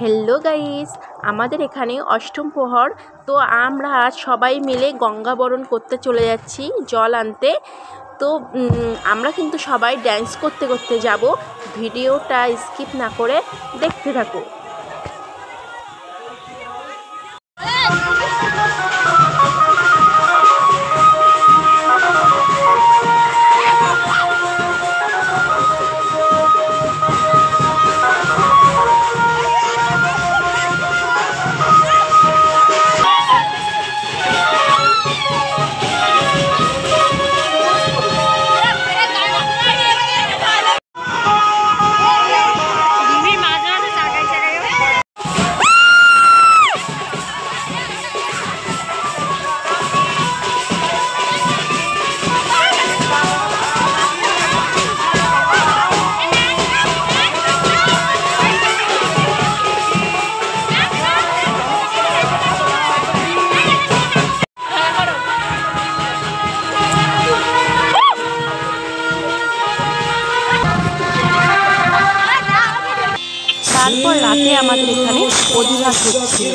Hello guys, আমাদের এখানে অষ্টম প্রহর। তো আমরা আজ সবাই মিলে গঙ্গা বরণ করতে চলে যাচ্ছি জল আনতে। তো আমরা কিন্তু সবাই ড্যান্স করতে করতে যাব। ভিডিওটা স্কিপ না করে দেখতে থাকো। তারপর রাতে আমাদের এখানে অধিবাস হচ্ছিল।